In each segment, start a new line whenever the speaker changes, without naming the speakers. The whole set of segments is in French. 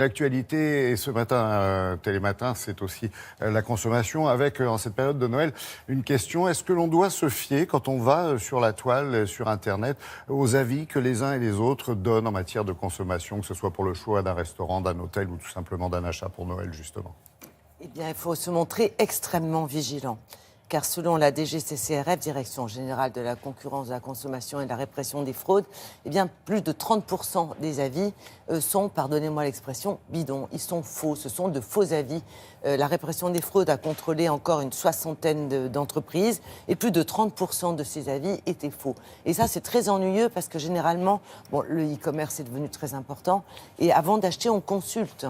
L'actualité, et ce matin, Télématin, c'est aussi la consommation avec, en cette période de Noël, une question. Est-ce que l'on doit se fier, quand on va sur la toile, sur Internet, aux avis que les uns et les autres donnent en matière de consommation, que ce soit pour le choix d'un restaurant, d'un hôtel ou tout simplement d'un achat pour Noël, justement?
Eh bien, il faut se montrer extrêmement vigilant. Car selon la DGCCRF, Direction générale de la concurrence, de la consommation et de la répression des fraudes, eh bien, plus de 30% des avis sont, pardonnez-moi l'expression, bidons. Ils sont faux, ce sont de faux avis. La répression des fraudes a contrôlé encore une soixantaine d'entreprises et plus de 30% de ces avis étaient faux. Et ça, c'est très ennuyeux parce que généralement, le e-commerce est devenu très important et avant d'acheter, on consulte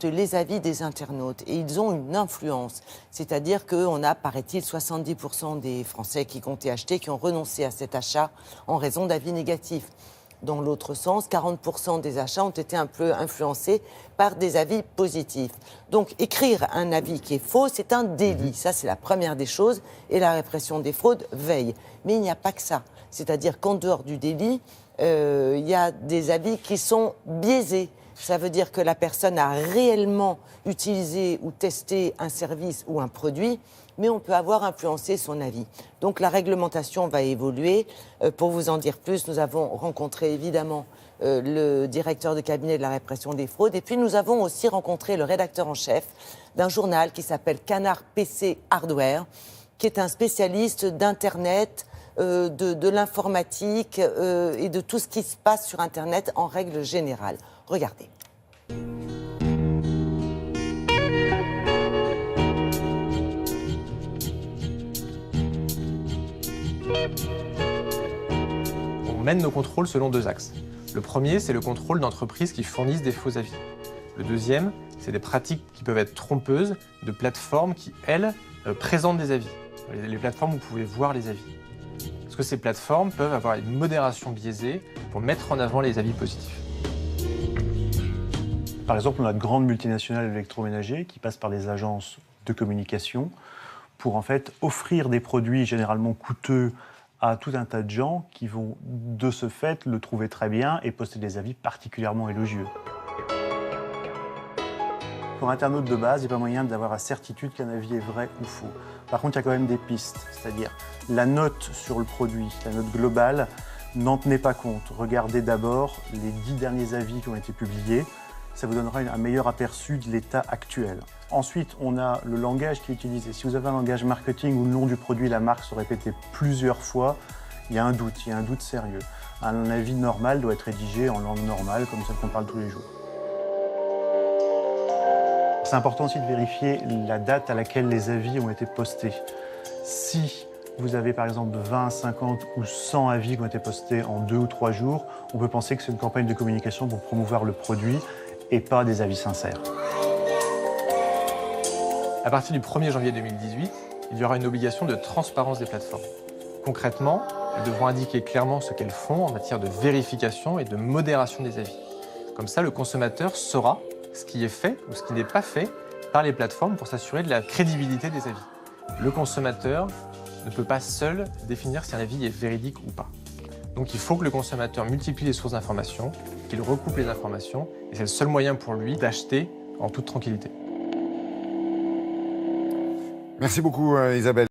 les avis des internautes et ils ont une influence. C'est-à-dire qu'on a, paraît-il, 70% des Français qui comptaient acheter qui ont renoncé à cet achat en raison d'avis négatifs. Dans l'autre sens, 40% des achats ont été un peu influencés par des avis positifs. Donc, écrire un avis qui est faux, c'est un délit. Ça, c'est la première des choses. Et la répression des fraudes veille. Mais il n'y a pas que ça. C'est-à-dire qu'en dehors du délit, il y a des avis qui sont biaisés. Ça veut dire que la personne a réellement utilisé ou testé un service ou un produit, mais on peut avoir influencé son avis. Donc la réglementation va évoluer. Pour vous en dire plus, nous avons rencontré évidemment le directeur de cabinet de la répression des fraudes et puis nous avons aussi rencontré le rédacteur en chef d'un journal qui s'appelle Canard PC Hardware, qui est un spécialiste d'Internet, de l'informatique et de tout ce qui se passe sur Internet en règle générale. Regardez.
On mène nos contrôles selon deux axes. Le premier, c'est le contrôle d'entreprises qui fournissent des faux avis. Le deuxième, c'est des pratiques qui peuvent être trompeuses de plateformes qui, elles, présentent des avis. Les plateformes où vous pouvez voir les avis. Parce que ces plateformes peuvent avoir une modération biaisée pour mettre en avant les avis positifs.
Par exemple, on a de grandes multinationales électroménagers qui passent par des agences de communication pour en fait offrir des produits généralement coûteux à tout un tas de gens qui vont de ce fait le trouver très bien et poster des avis particulièrement élogieux. Pour un internaute de base, il n'y a pas moyen d'avoir la certitude qu'un avis est vrai ou faux. Par contre, il y a quand même des pistes, c'est-à-dire la note sur le produit, la note globale, n'en tenez pas compte. Regardez d'abord les 10 derniers avis qui ont été publiés. Ça vous donnera un meilleur aperçu de l'état actuel. Ensuite, on a le langage qui est utilisé. Si vous avez un langage marketing où le nom du produit, la marque se répétait plusieurs fois, il y a un doute sérieux. Un avis normal doit être rédigé en langue normale, comme celle qu'on parle tous les jours. C'est important aussi de vérifier la date à laquelle les avis ont été postés. Si vous avez par exemple 20, 50 ou 100 avis qui ont été postés en 2 ou 3 jours, on peut penser que c'est une campagne de communication pour promouvoir le produit et pas des avis sincères.
À partir du 1er janvier 2018, il y aura une obligation de transparence des plateformes. Concrètement, elles devront indiquer clairement ce qu'elles font en matière de vérification et de modération des avis. Comme ça, le consommateur saura ce qui est fait ou ce qui n'est pas fait par les plateformes pour s'assurer de la crédibilité des avis. Le consommateur ne peut pas seul définir si un avis est véridique ou pas. Donc il faut que le consommateur multiplie les sources d'informations, qu'il recoupe les informations, et c'est le seul moyen pour lui d'acheter en toute tranquillité.
Merci beaucoup, Isabelle.